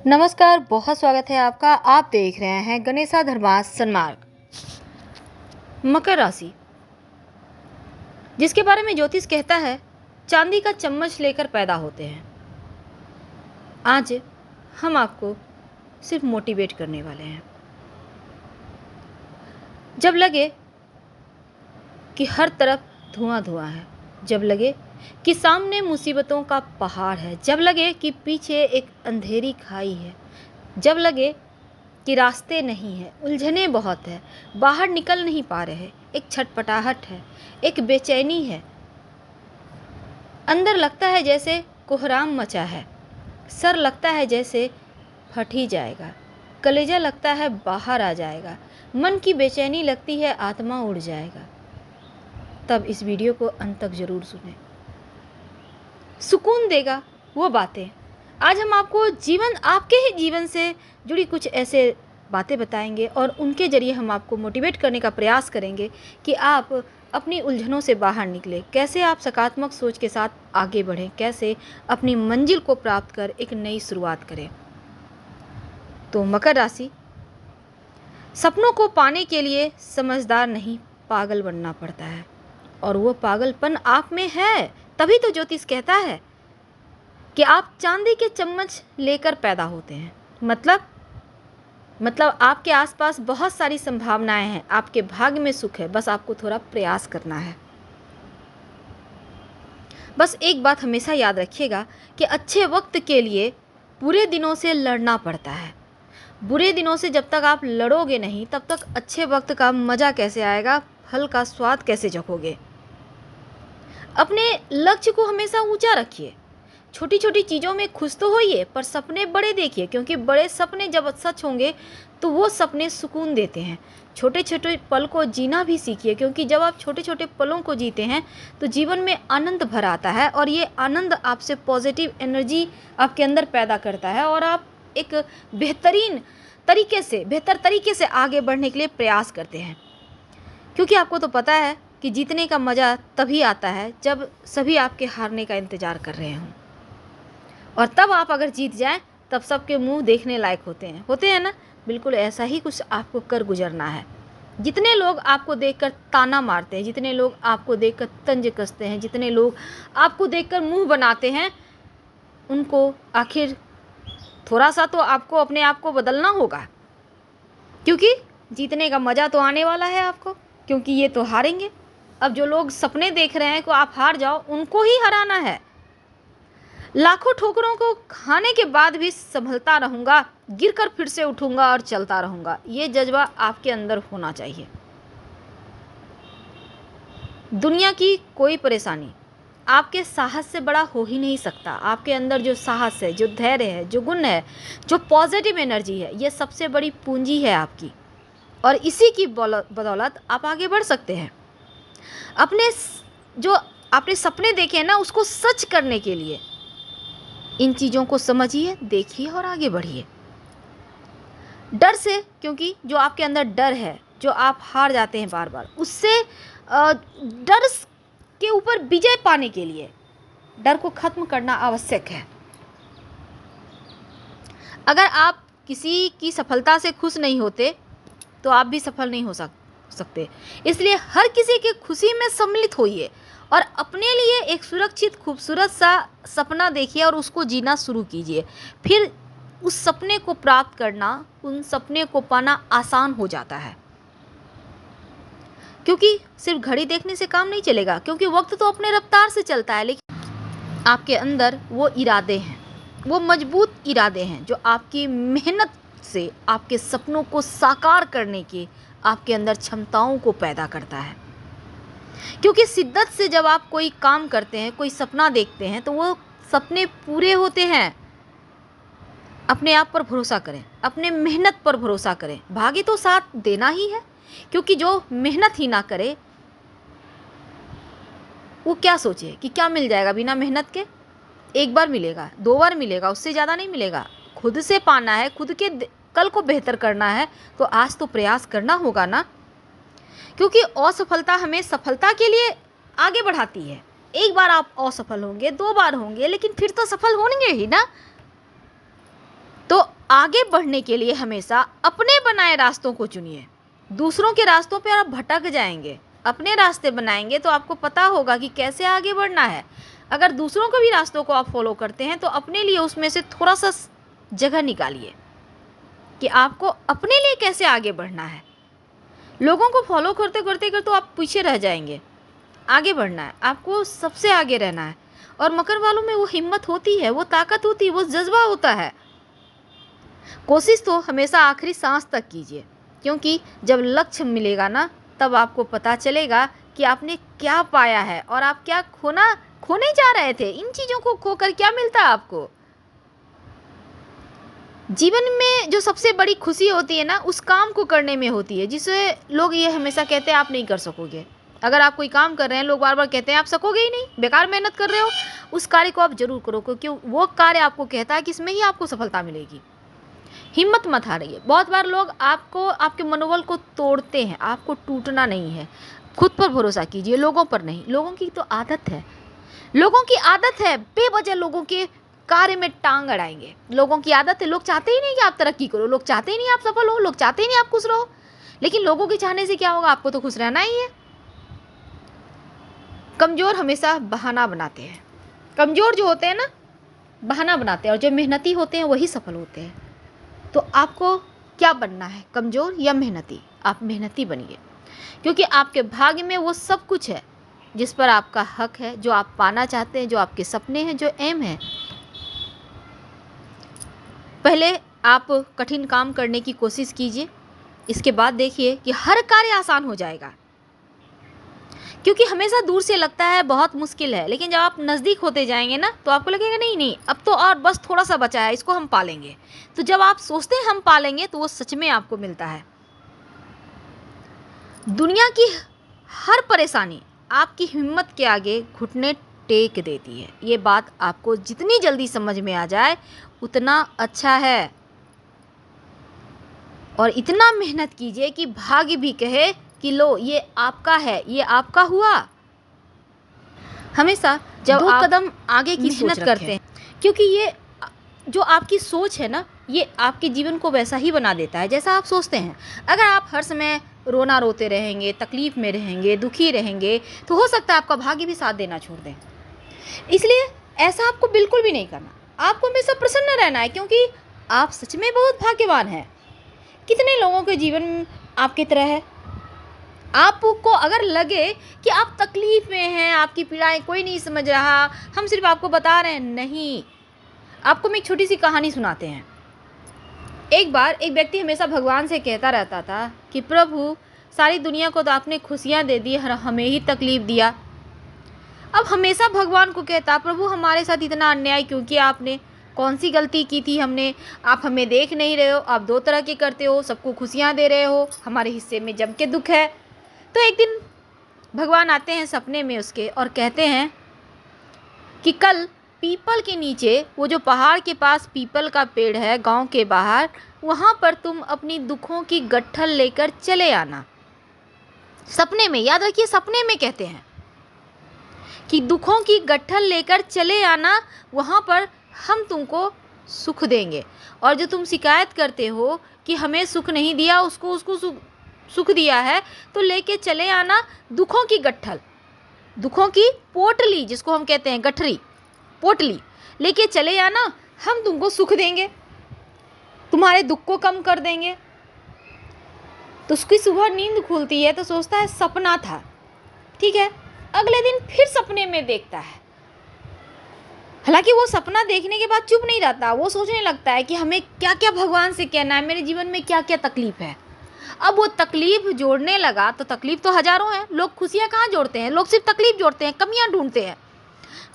नमस्कार, बहुत स्वागत है आपका। आप देख रहे हैं गणेशा धर्मास सन्मार्ग। मकर राशि, जिसके बारे में ज्योतिष कहता है चांदी का चम्मच लेकर पैदा होते हैं। आज हम आपको सिर्फ मोटिवेट करने वाले हैं। जब लगे कि हर तरफ धुआं धुआं है, जब लगे कि सामने मुसीबतों का पहाड़ है, जब लगे कि पीछे एक अंधेरी खाई है, जब लगे कि रास्ते नहीं है, उलझने बहुत है, बाहर निकल नहीं पा रहे, एक छटपटाहट है, एक बेचैनी है, अंदर लगता है जैसे कोहराम मचा है, सर लगता है जैसे फट ही जाएगा, कलेजा लगता है बाहर आ जाएगा, मन की बेचैनी लगती है आत्मा उड़ जाएगा, तब इस वीडियो को अंत तक जरूर सुनें। सुकून देगा वो बातें। आज हम आपको आपके ही जीवन से जुड़ी कुछ ऐसे बातें बताएंगे और उनके जरिए हम आपको मोटिवेट करने का प्रयास करेंगे कि आप अपनी उलझनों से बाहर निकलें, कैसे आप सकारात्मक सोच के साथ आगे बढ़ें, कैसे अपनी मंजिल को प्राप्त कर एक नई शुरुआत करें। तो मकर राशि, सपनों को पाने के लिए समझदार नहीं, पागल बनना पड़ता है, और वो पागलपन आप में है। तभी तो ज्योतिष कहता है कि आप चांदी के चम्मच लेकर पैदा होते हैं। मतलब आपके आसपास बहुत सारी संभावनाएं हैं, आपके भाग्य में सुख है, बस आपको थोड़ा प्रयास करना है। बस एक बात हमेशा याद रखिएगा कि अच्छे वक्त के लिए बुरे दिनों से लड़ना पड़ता है। बुरे दिनों से जब तक आप लड़ोगे नहीं, तब तक अच्छे वक्त का मज़ा कैसे आएगा, फल का स्वाद कैसे चखोगे। अपने लक्ष्य को हमेशा ऊंचा रखिए। छोटी छोटी चीज़ों में खुश तो होइए, पर सपने बड़े देखिए, क्योंकि बड़े सपने जब सच होंगे तो वो सपने सुकून देते हैं। छोटे छोटे पल को जीना भी सीखिए, क्योंकि जब आप छोटे छोटे पलों को जीते हैं तो जीवन में आनंद भर आता है, और ये आनंद आपसे पॉजिटिव एनर्जी आपके अंदर पैदा करता है, और आप एक बेहतर तरीके से आगे बढ़ने के लिए प्रयास करते हैं। क्योंकि आपको तो पता है कि जीतने का मज़ा तभी आता है जब सभी आपके हारने का इंतज़ार कर रहे हों, और तब आप अगर जीत जाएं तब सबके मुंह देखने लायक होते हैं ना। बिल्कुल ऐसा ही कुछ आपको कर गुजरना है। जितने लोग आपको देखकर ताना मारते हैं, जितने लोग आपको देखकर तंज कसते हैं, जितने लोग आपको देखकर मुंह बनाते हैं, उनको आखिर थोड़ा सा तो आपको अपने आप को बदलना होगा, क्योंकि जीतने का मज़ा तो आने वाला है आपको, क्योंकि ये तो हारेंगे। अब जो लोग सपने देख रहे हैं कि आप हार जाओ, उनको ही हराना है। लाखों ठोकरों को खाने के बाद भी संभलता रहूँगा, गिरकर फिर से उठूँगा और चलता रहूँगा, ये जज्बा आपके अंदर होना चाहिए। दुनिया की कोई परेशानी आपके साहस से बड़ा हो ही नहीं सकता। आपके अंदर जो साहस है, जो धैर्य है, जो गुण है, जो पॉजिटिव एनर्जी है, ये सबसे बड़ी पूंजी है आपकी, और इसी की बदौलत आप आगे बढ़ सकते हैं। जो आपने सपने देखे हैं ना, उसको सच करने के लिए इन चीज़ों को समझिए, देखिए और आगे बढ़िए। डर से, क्योंकि जो आपके अंदर डर है, जो आप हार जाते हैं बार बार, उससे डर के ऊपर विजय पाने के लिए डर को खत्म करना आवश्यक है। अगर आप किसी की सफलता से खुश नहीं होते तो आप भी सफल नहीं हो सकते। इसलिए हर किसी की खुशी में सम्मिलित होइए और अपने लिए एक सुरक्षित खूबसूरत सा सपना देखिए और उसको जीना शुरू कीजिए। फिर उस सपने को प्राप्त करना, उन सपने को पाना आसान हो जाता है, क्योंकि सिर्फ घड़ी देखने से काम नहीं चलेगा, क्योंकि वक्त तो अपने रफ्तार से चलता है, लेकिन आपके अंदर वो इरादे हैं, वो मजबूत इरादे हैं जो आपकी मेहनत से आपके सपनों को साकार करने की आपके अंदर क्षमताओं को पैदा करता है। क्योंकि शिद्दत से जब आप कोई काम करते हैं, कोई सपना देखते हैं, तो वो सपने पूरे होते हैं। अपने आप पर भरोसा करें, अपने मेहनत पर भरोसा करें। भाग्य तो साथ देना ही है, क्योंकि जो मेहनत ही ना करे वो क्या सोचे कि क्या मिल जाएगा बिना मेहनत के। एक बार मिलेगा, 2 बार मिलेगा, उससे ज़्यादा नहीं मिलेगा। खुद से पाना है, खुद के कल को बेहतर करना है, तो आज तो प्रयास करना होगा ना, क्योंकि असफलता हमें सफलता के लिए आगे बढ़ाती है। एक बार आप असफल होंगे, 2 बार होंगे, लेकिन फिर तो सफल होंगे ही ना। तो आगे बढ़ने के लिए हमेशा अपने बनाए रास्तों को चुनिए। दूसरों के रास्तों पर आप भटक जाएंगे। अपने रास्ते बनाएंगे तो आपको पता होगा कि कैसे आगे बढ़ना है। अगर दूसरों के भी रास्तों को आप फॉलो करते हैं तो अपने लिए उसमें से थोड़ा सा जगह निकालिए कि आपको अपने लिए कैसे आगे बढ़ना है। लोगों को फॉलो करते करते कर तो आप पीछे रह जाएंगे। आगे बढ़ना है, आपको सबसे आगे रहना है। और मकर वालों में वो हिम्मत होती है, वो ताकत होती है, वो जज्बा होता है। कोशिश तो हमेशा आखिरी सांस तक कीजिए, क्योंकि जब लक्ष्य मिलेगा ना तब आपको पता चलेगा कि आपने क्या पाया है और आप क्या खोने जा रहे थे। इन चीज़ों को खोकर क्या मिलता है आपको। जीवन में जो सबसे बड़ी खुशी होती है ना, उस काम को करने में होती है जिसे लोग ये हमेशा कहते हैं आप नहीं कर सकोगे। अगर आप कोई काम कर रहे हैं, लोग बार बार कहते हैं आप सकोगे ही नहीं, बेकार मेहनत कर रहे हो, उस कार्य को आप जरूर करो, क्योंकि वो कार्य आपको कहता है कि इसमें ही आपको सफलता मिलेगी। हिम्मत मत हारिए। बहुत बार लोग आपको, आपके मनोबल को तोड़ते हैं। आपको टूटना नहीं है। खुद पर भरोसा कीजिए, लोगों पर नहीं। लोगों की तो आदत है, लोगों की आदत है बेवजह लोगों के कार्य में टांग अड़ाएंगे। लोगों की आदत है, लोग चाहते ही नहीं कि आप तरक्की करो, लोग चाहते ही नहीं आप सफल हो, लोग चाहते ही नहीं आप खुश रहो। लेकिन लोगों के चाहने से क्या होगा, आपको तो खुश रहना ही है। कमज़ोर हमेशा बहाना बनाते हैं। कमज़ोर जो होते हैं ना, बहाना बनाते हैं, और जो मेहनती होते हैं वही सफल होते हैं। तो आपको क्या बनना है, कमज़ोर या मेहनती? आप मेहनती बनिए, क्योंकि आपके भाग्य में वो सब कुछ है जिस पर आपका हक है, जो आप पाना चाहते हैं, जो आपके सपने हैं, जो एम है। पहले आप कठिन काम करने की कोशिश कीजिए, इसके बाद देखिए कि हर कार्य आसान हो जाएगा। क्योंकि हमेशा दूर से लगता है बहुत मुश्किल है, लेकिन जब आप नज़दीक होते जाएंगे ना तो आपको लगेगा नहीं नहीं, अब तो और बस थोड़ा सा बचा है, इसको हम पालेंगे। तो जब आप सोचते हैं हम पालेंगे तो वो सच में आपको मिलता है। दुनिया की हर परेशानी आपकी हिम्मत के आगे घुटने टेक देती है। ये बात आपको जितनी जल्दी समझ में आ जाए उतना अच्छा है। और इतना मेहनत कीजिए कि भाग्य भी कहे कि लो ये आपका है, ये आपका हुआ। हमेशा जब दो आप कदम आगे की मेहनत करते हैं, क्योंकि ये जो आपकी सोच है ना, ये आपके जीवन को वैसा ही बना देता है जैसा आप सोचते हैं। अगर आप हर समय रोना रोते रहेंगे, तकलीफ़ में रहेंगे, दुखी रहेंगे, तो हो सकता है आपका भाग्य भी साथ देना छोड़ दें। इसलिए ऐसा आपको बिल्कुल भी नहीं करना। आपको हमेशा प्रसन्न रहना है, क्योंकि आप सच में बहुत भाग्यवान हैं। कितने लोगों के जीवन आपकी तरह है। आपको अगर लगे कि आप तकलीफ़ में हैं, आपकी पीड़ाएं कोई नहीं समझ रहा, हम सिर्फ आपको बता रहे हैं, नहीं। आपको हम एक छोटी सी कहानी सुनाते हैं। एक बार एक व्यक्ति हमेशा भगवान से कहता रहता था कि प्रभु, सारी दुनिया को तो आपने खुशियाँ दे दी, हमें ही तकलीफ़ दिया। अब हमेशा भगवान को कहता, प्रभु हमारे साथ इतना अन्याय क्यों किया आपने, कौन सी गलती की थी हमने, आप हमें देख नहीं रहे हो, आप दो तरह के करते हो, सबको खुशियाँ दे रहे हो, हमारे हिस्से में जम के दुख है। तो एक दिन भगवान आते हैं सपने में उसके और कहते हैं कि कल पीपल के नीचे, वो जो पहाड़ के पास पीपल का पेड़ है गांव के बाहर, वहाँ पर तुम अपनी दुखों की गट्ठल लेकर चले आना। सपने में, याद रखिए सपने में कहते हैं कि दुखों की गट्ठल लेकर चले आना, वहाँ पर हम तुमको सुख देंगे। और जो तुम शिकायत करते हो कि हमें सुख नहीं दिया, उसको सुख दिया है, तो लेके चले आना दुखों की गट्ठल, दुखों की पोटली, जिसको हम कहते हैं गठरी, पोटली लेके चले आना, हम तुमको सुख देंगे, तुम्हारे दुख को कम कर देंगे। तो उसकी सुबह नींद खुलती है तो सोचता है सपना था, ठीक है। अगले दिन फिर सपने में देखता है। हालांकि वो सपना देखने के बाद चुप नहीं रहता, वो सोचने लगता है कि हमें क्या क्या भगवान से कहना है, मेरे जीवन में क्या क्या तकलीफ़ है। अब वो तकलीफ़ जोड़ने लगा तो तकलीफ़ तो हज़ारों हैं। लोग खुशियाँ कहाँ जोड़ते हैं, लोग सिर्फ तकलीफ़ जोड़ते हैं, कमियाँ ढूंढते हैं।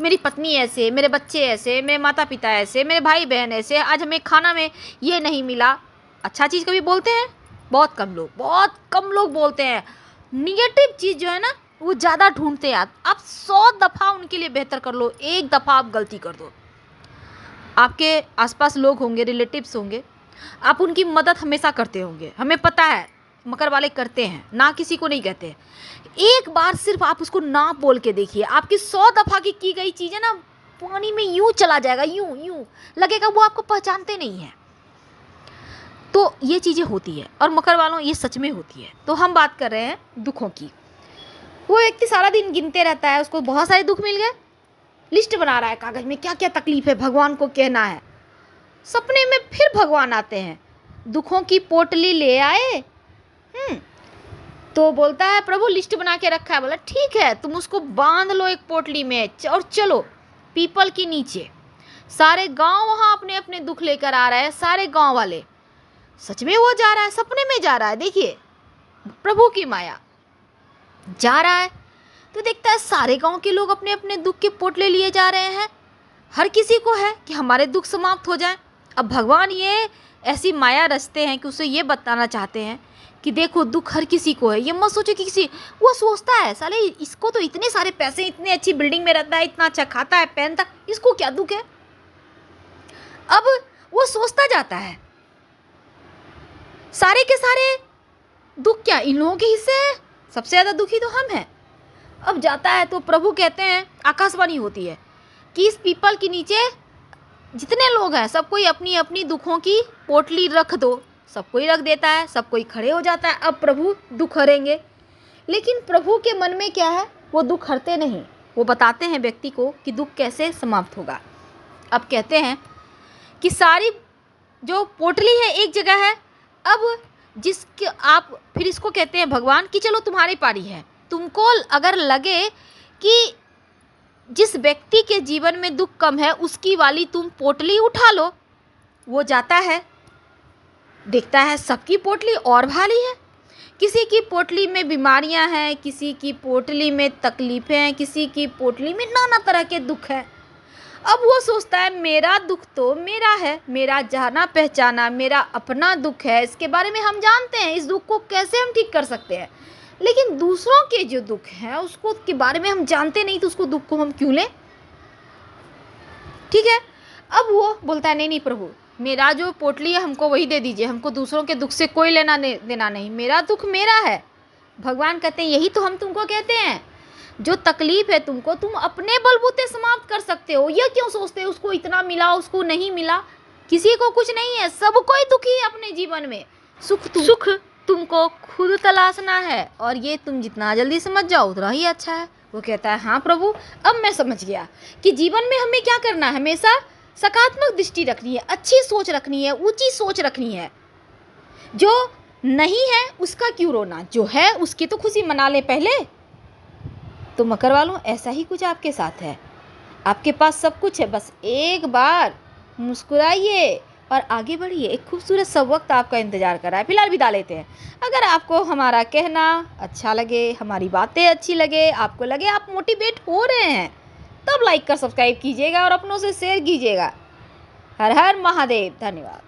मेरी पत्नी ऐसे, मेरे बच्चे ऐसे, मेरे माता पिता ऐसे, मेरे भाई बहन ऐसे, आज हमें खाना में ये नहीं मिला। अच्छा चीज़ कभी बोलते हैं? बहुत कम लोग बोलते हैं। निगेटिव चीज़ जो है ना, वो ज़्यादा ढूंढते हैं। आप 100 दफ़ा उनके लिए बेहतर कर लो, एक दफ़ा आप गलती कर दो। आपके आसपास लोग होंगे, रिलेटिव्स होंगे, आप उनकी मदद हमेशा करते होंगे, हमें पता है मकर वाले करते हैं, ना किसी को नहीं कहते। एक बार सिर्फ आप उसको ना बोल के देखिए, आपकी 100 दफ़ा की गई चीज़ है ना, पानी में यूं चला जाएगा, यूं लगेगा वो आपको पहचानते नहीं है। तो ये चीज़ें होती है और मकर वालों ये सच में होती है। तो हम बात कर रहे हैं दुखों की। वो व्यक्ति सारा दिन गिनते रहता है, उसको बहुत सारे दुख मिल गए, लिस्ट बना रहा है कागज़ में क्या क्या तकलीफ है, भगवान को कहना है। सपने में फिर भगवान आते हैं, दुखों की पोटली ले आए। तो बोलता है प्रभु लिस्ट बना के रखा है। बोला ठीक है, तुम उसको बांध लो एक पोटली में और चलो पीपल के नीचे। सारे गांव वहाँ अपने अपने दुख लेकर आ रहे हैं, सारे गांव वाले। सच में वो जा रहा है, सपने में जा रहा है, देखिए प्रभु की माया। जा रहा है तो देखता है सारे गांव के लोग अपने अपने दुख के पोटले लिए जा रहे हैं। हर किसी को है कि हमारे दुख समाप्त हो जाए। अब भगवान ये ऐसी माया रचते हैं कि उसे ये बताना चाहते हैं कि देखो दुख हर किसी को है। ये मत सोचो कि किसी, वो सोचता है साले इसको तो इतने सारे पैसे, इतनी अच्छी बिल्डिंग में रहता है, इतना अच्छा खाता है पहनता, इसको क्या दुख है। अब वो सोचता जाता है सारे के सारे दुख क्या इन लोगों के हिस्से है, सबसे ज़्यादा दुखी तो हम हैं। अब जाता है तो प्रभु कहते हैं, आकाशवाणी होती है कि इस पीपल के नीचे जितने लोग हैं सब कोई अपनी अपनी दुखों की पोटली रख दो। सब कोई रख देता है, सब कोई खड़े हो जाता है। अब प्रभु दुख हरेंगे, लेकिन प्रभु के मन में क्या है, वो दुख हरते नहीं। वो बताते हैं व्यक्ति को कि दुख कैसे समाप्त होगा। अब कहते हैं कि सारी जो पोटली है एक जगह है। अब जिसके आप फिर इसको कहते हैं भगवान कि चलो तुम्हारी पारी है, तुमको अगर लगे कि जिस व्यक्ति के जीवन में दुख कम है उसकी वाली तुम पोटली उठा लो। वो जाता है, देखता है सबकी पोटली और भारी है। किसी की पोटली में बीमारियां हैं, किसी की पोटली में तकलीफ़ें हैं, किसी की पोटली में नाना तरह के दुख हैं। अब वो सोचता है मेरा दुख तो मेरा है, मेरा जाना पहचाना मेरा अपना दुख है, इसके बारे में हम जानते हैं, इस दुख को कैसे हम ठीक कर सकते हैं। लेकिन दूसरों के जो दुख हैं उसको के बारे में हम जानते नहीं, तो उसको दुख को हम क्यों लें। ठीक है, अब वो बोलता है नहीं नहीं प्रभु, मेरा जो पोटली है हमको वही दे दीजिए, हमको दूसरों के दुख से कोई लेना देना नहीं, मेरा दुख मेरा है। भगवान कहते हैं यही तो हम तुमको कहते हैं, जो तकलीफ है तुमको तुम अपने बलबूते समाप्त कर सकते हो। यह क्यों सोचते हो उसको इतना मिला उसको नहीं मिला। किसी को कुछ नहीं है, सब कोई दुखी है अपने जीवन में। सुख तुमको खुद तलाशना है, और ये तुम जितना जल्दी समझ जाओ उतना ही अच्छा है। वो कहता है हाँ प्रभु, अब मैं समझ गया कि जीवन में हमें क्या करना है, हमेशा सकारात्मक दृष्टि रखनी है, अच्छी सोच रखनी है, ऊंची सोच रखनी है। जो नहीं है उसका क्यों रोना, जो है उसकी तो खुशी मना ले पहले। तो मकर वालों ऐसा ही कुछ आपके साथ है, आपके पास सब कुछ है, बस एक बार मुस्कुराइए और आगे बढ़िए। एक खूबसूरत सब वक्त आपका इंतज़ार कर रहा है। फिलहाल विदा लेते हैं। अगर आपको हमारा कहना अच्छा लगे, हमारी बातें अच्छी लगे, आपको लगे आप मोटिवेट हो रहे हैं, तब लाइक कर सब्सक्राइब कीजिएगा और अपनों से शेयर कीजिएगा। हर हर महादेव। धन्यवाद।